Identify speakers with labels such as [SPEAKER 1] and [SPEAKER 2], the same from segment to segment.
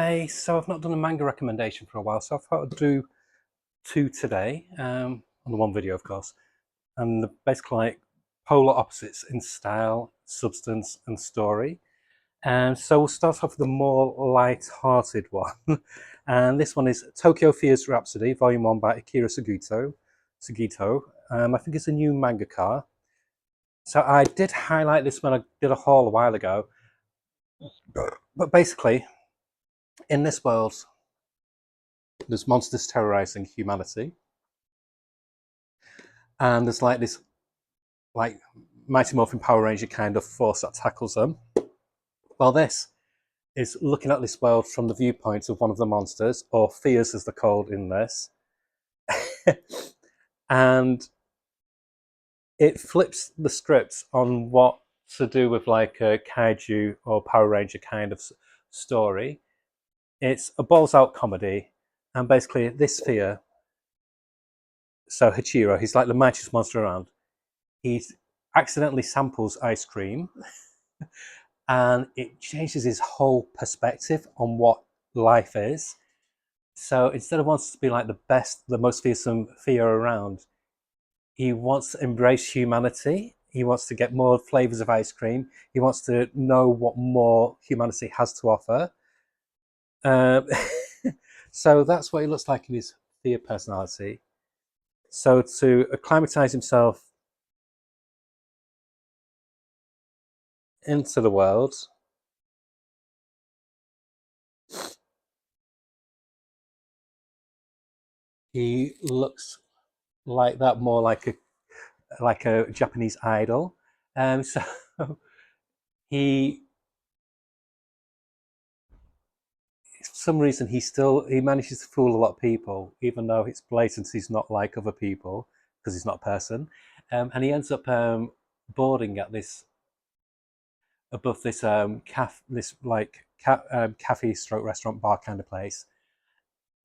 [SPEAKER 1] Hey, so I've not done a manga recommendation for a while, so I thought I'd do two today, on the one video, of course. And they're basically like polar opposites in style, substance, and story. So we'll start off with the more light-hearted one. And this one is Tokyo Fears Rhapsody, Volume 1 by Akira Sugito. I think it's a new mangaka. So I did highlight this when I did a haul a while ago. But basically, in this world, there's monsters terrorizing humanity, and there's like this like Mighty Morphin Power Ranger kind of force that tackles them. Well, this is looking at this world from the viewpoint of one of the monsters, or fears as they're called in this, and it flips the scripts on what to do with like a kaiju or Power Ranger kind of story. It's a balls out comedy, and basically this fear, so Hachiro, he's like the mightiest monster around. He accidentally samples ice cream and it changes his whole perspective on what life is. So instead of wanting to be like the best, the most fearsome fear around, he wants to embrace humanity. He wants to get more flavors of ice cream. He wants to know what more humanity has to offer. Um, so that's what he looks like in his fear personality. So to acclimatize himself into the world, he looks like that, more like a Japanese idol. So he, for some reason, he manages to fool a lot of people, even though it's blatant he's not like other people because he's not a person. And he ends up boarding at this above this this like cafe stroke restaurant bar kind of place,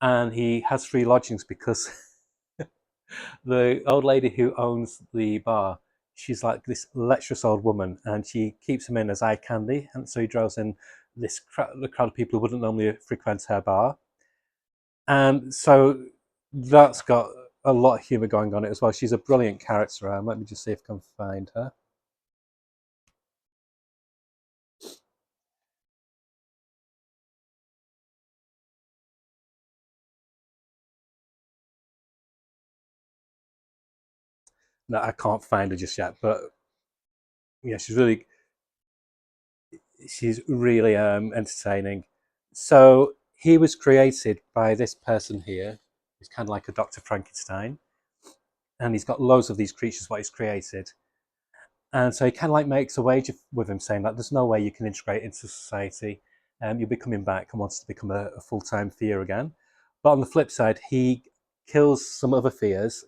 [SPEAKER 1] and he has free lodgings because the old lady who owns the bar, she's like this lecherous old woman, and she keeps him in as eye candy, and so he draws in the crowd of people who wouldn't normally frequent her bar, and so that's got a lot of humour going on it as well. She's a brilliant character. Let me just see if I can find her. No, I can't find her just yet, but yeah, she's really entertaining. So he was created by this person here. He's kind of like a Dr. Frankenstein, and he's got loads of these creatures what he's created. And so he kind of like makes a wager with him, saying that there's no way you can integrate into society. You'll be coming back and wants to become a full-time fear again. But on the flip side, he kills some other fears,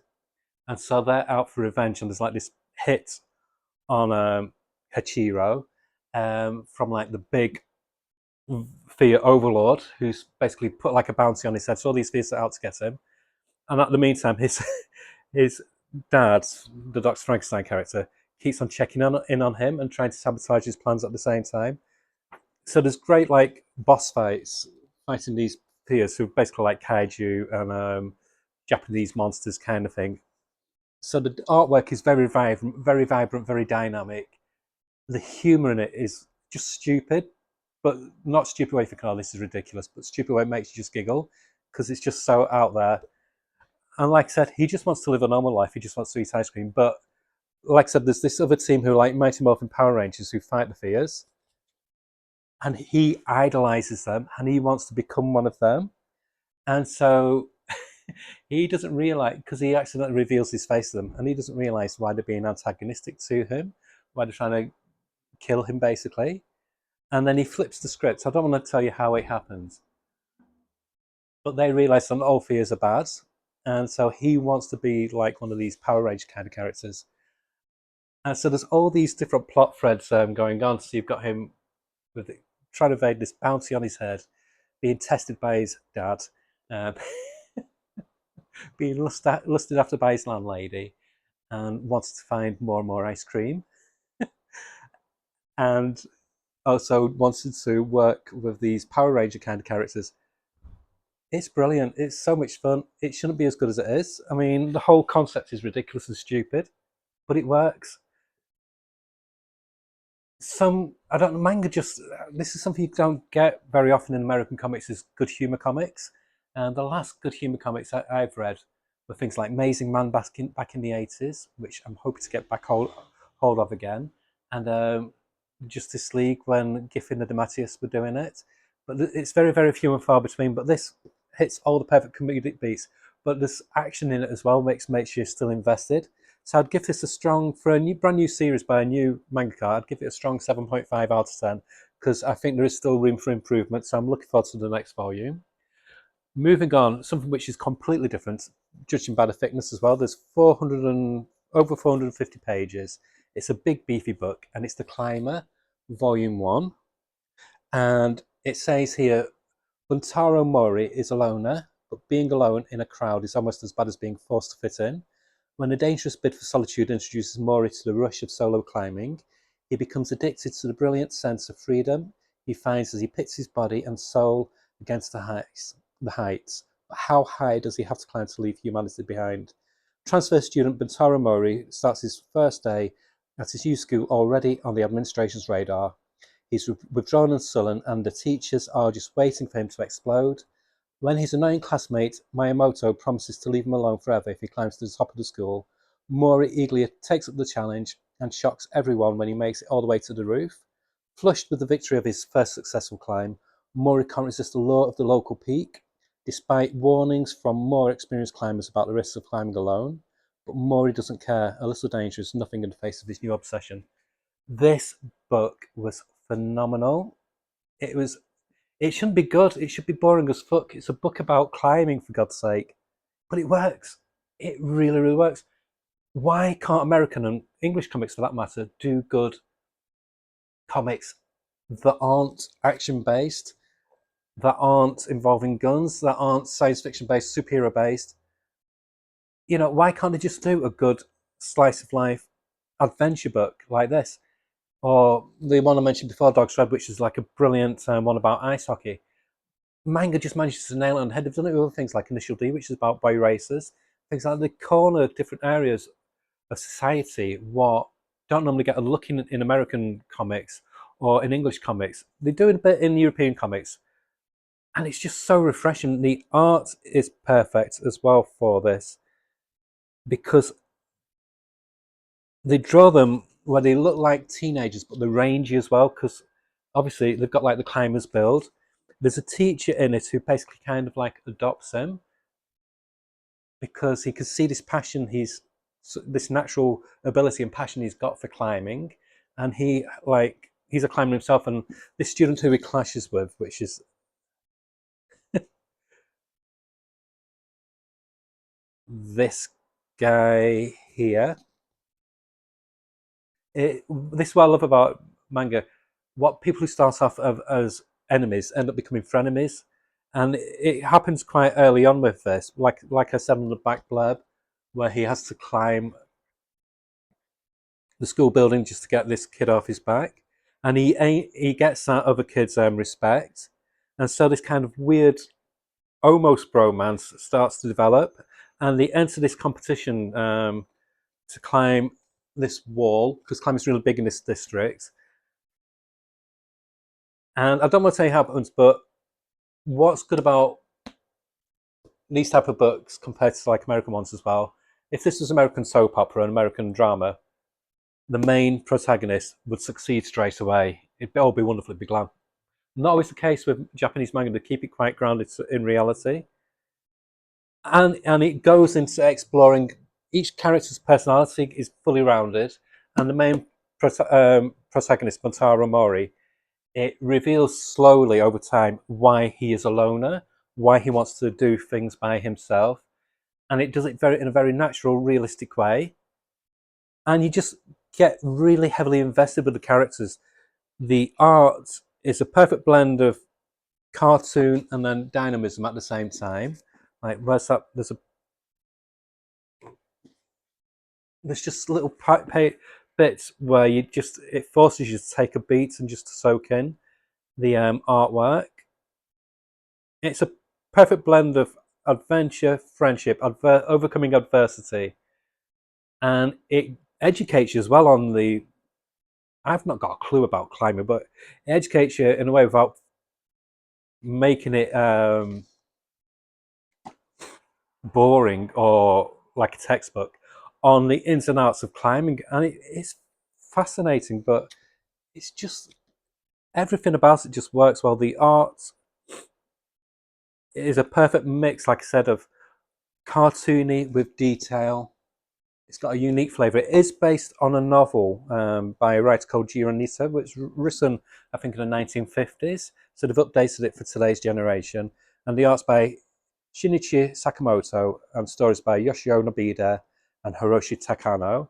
[SPEAKER 1] and so they're out for revenge. And there's like this hit on Hachiro from like the big fear overlord, who's basically put like a bounty on his head. So all these fears are out to get him. And at the meantime, his dad, the Dr. Frankenstein character, keeps on checking in on him and trying to sabotage his plans at the same time. So there's great like boss fights fighting these fears who are basically like kaiju and Japanese monsters kind of thing. So the artwork is very vibrant, very dynamic. The humor in it is just stupid, but not stupid way for oh, this is ridiculous, but stupid way it makes you just giggle because it's just so out there. And like I said, he just wants to live a normal life. He just wants to eat ice cream. But like I said, there's this other team who like Mighty Morphin Power Rangers who fight the fears, and he idolizes them, and he wants to become one of them. And so he doesn't realize, because he accidentally reveals his face to them, and he doesn't realize why they're being antagonistic to him, why they're trying to kill him basically. And then he flips the script. I don't want to tell you how it happens, but they realize that all fears are bad, and so he wants to be like one of these Power Rangers kind of characters. And so there's all these different plot threads going on. So you've got him with trying to evade this bounty on his head, being tested by his dad, um, being lusted after by his landlady, and wants to find more and more ice cream. And also wanted to work with these Power Ranger kind of characters. It's brilliant. It's so much fun. It shouldn't be as good as it is. I mean, the whole concept is ridiculous and stupid, but it works. Some I don't know, manga just this is something you don't get very often in American comics is good humor comics. And the last good humor comics I've read were things like Amazing Man back in the 80s, which I'm hoping to get back hold of again, and Justice League when Giffen and DeMatteis were doing it. But it's very, very few and far between. But this hits all the perfect comedic beats. But there's action in it as well, makes you still invested. So I'd give this a strong, for a brand new series by a new mangaka, I'd give it a strong 7.5 out of 10 because I think there is still room for improvement. So I'm looking forward to the next volume. Moving on, something which is completely different, judging by the thickness as well. There's over 450 pages. It's a big beefy book, and it's The Climber, Volume 1. And it says here, Buntaro Mori is a loner, but being alone in a crowd is almost as bad as being forced to fit in. When a dangerous bid for solitude introduces Mori to the rush of solo climbing, he becomes addicted to the brilliant sense of freedom he finds as he pits his body and soul against the heights. But how high does he have to climb to leave humanity behind? Transfer student Buntaro Mori starts his first day at his youth school already on the administration's radar. He's withdrawn and sullen, and the teachers are just waiting for him to explode. When his annoying classmate Miyamoto promises to leave him alone forever if he climbs to the top of the school, Mori eagerly takes up the challenge and shocks everyone when he makes it all the way to the roof. Flushed with the victory of his first successful climb, Mori can't resist the lure of the local peak, despite warnings from more experienced climbers about the risks of climbing alone. But Mori doesn't care. A little danger is nothing in the face of his new obsession. This book was phenomenal. It was. It shouldn't be good. It should be boring as fuck. It's a book about climbing, for God's sake. But it works. It really, really works. Why can't American and English comics, for that matter, do good comics that aren't action based, that aren't involving guns, that aren't science fiction based, superhero based? Why can't they just do a good slice of life adventure book like this? Or the one I mentioned before, Dog's Red, which is like a brilliant one about ice hockey. Manga just manages to nail it on the head. They've done it with other things like Initial D, which is about boy racers. Things like they corner different areas of society what don't normally get a look in American comics or in English comics. They do it a bit in European comics. And it's just so refreshing. The art is perfect as well for this because they draw them where they look like teenagers, but they're rangy as well because obviously they've got like the climbers build. There's a teacher in it who basically kind of like adopts him because he can see this passion this natural ability and passion he's got for climbing, and he's a climber himself, and this student who he clashes with, which is this guy here. This is what I love about manga. What people who start off as enemies end up becoming frenemies, and it happens quite early on with this. Like I said on the back blurb, where he has to climb the school building just to get this kid off his back, and he gets that other kid's respect, and so this kind of weird, almost bromance starts to develop, and they enter this competition to climb this wall because climbing's really big in this district. And I don't want to tell you how it happens, but what's good about these type of books compared to like American ones as well? If this was American soap opera and American drama, the main protagonist would succeed straight away. It'd all be wonderful, it'd be glam. Not always the case with Japanese manga. They keep it quite grounded in reality, and it goes into exploring each character's personality is fully rounded, and the main protagonist Montaro Mori, it reveals slowly over time why he is a loner, why he wants to do things by himself, and it does it in a very natural, realistic way, and you just get really heavily invested with the characters. The art is a perfect blend of cartoon and then dynamism at the same time. Like where's that? There's just little bits where it forces you to take a beat and just to soak in the artwork. It's a perfect blend of adventure, friendship, overcoming adversity, and it educates you as well on the. I've not got a clue about climbing, but it educates you in a way without making it boring or like a textbook on the ins and outs of climbing, and it's fascinating. But it's just everything about it just works well. The art is a perfect mix, like I said, of cartoony with detail. It's got a unique flavour. It is based on a novel by a writer called Gironita, which was written, I think, in the 1950s. So they've updated it for today's generation. And the art's by Shinichi Sakamoto and stories by Yoshio Nobida and Hiroshi Takano.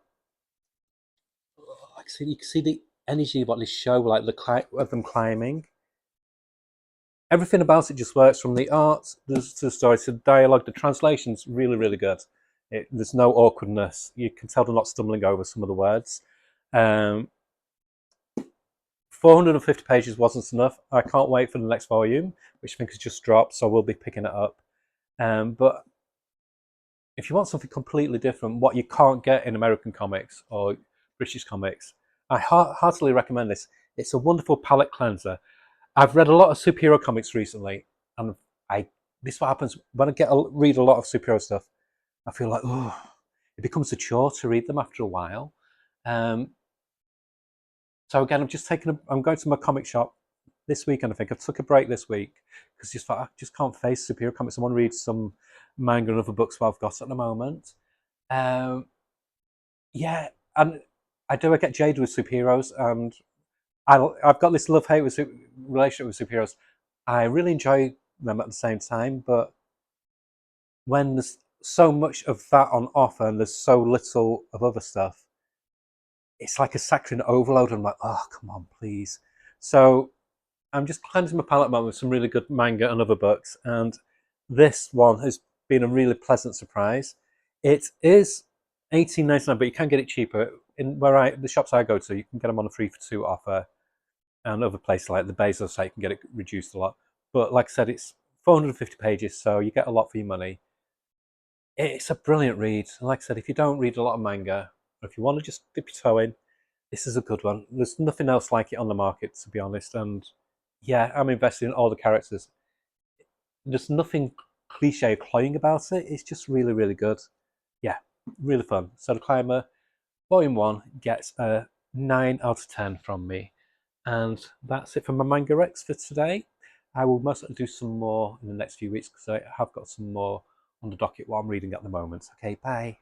[SPEAKER 1] Like, you can see the energy of what they show, like of them climbing. Everything about it just works, from the art to the story to the dialogue. The translation's really, really good. There's no awkwardness. You can tell they're not stumbling over some of the words. 450 pages wasn't enough. I can't wait for the next volume, which I think has just dropped, so we'll be picking it up. But if you want something completely different, what you can't get in American comics or British comics, I heartily recommend this. It's a wonderful palate cleanser. I've read a lot of superhero comics recently, and this is what happens when I read a lot of superhero stuff. I feel like, oh, it becomes a chore to read them after a while. Um, so again, I'm going to my comic shop this weekend. I think I took a break this week because I just can't face superhero comics. I want to read some manga and other books what I've got at the moment. Um, yeah, and I get jaded with superheroes, and I've got this love hate relationship with superheroes. I really enjoy them at the same time, but when there's so much of that on offer and there's so little of other stuff, it's like a saccharine overload. I'm like, oh, come on, please. So I'm just cleansing my palate moment with some really good manga and other books, and this one has been a really pleasant surprise. It is 18.99, but you can get it cheaper. The shops I go to, you can get them on a 3 for 2 offer, and other places like the Bezos site, you can get it reduced a lot. But like I said, it's 450 pages, so you get a lot for your money. It's a brilliant read. And like I said, if you don't read a lot of manga, or if you want to just dip your toe in, this is a good one. There's nothing else like it on the market, to be honest. And yeah, I'm invested in all the characters. There's nothing cliche or cloying about it. It's just really, really good. Yeah, really fun. So the Climber Volume 1 gets a 9 out of 10 from me. And that's it for my Manga Rex for today. I will most likely do some more in the next few weeks because I have got some more on the docket what I'm reading at the moment. Okay, bye.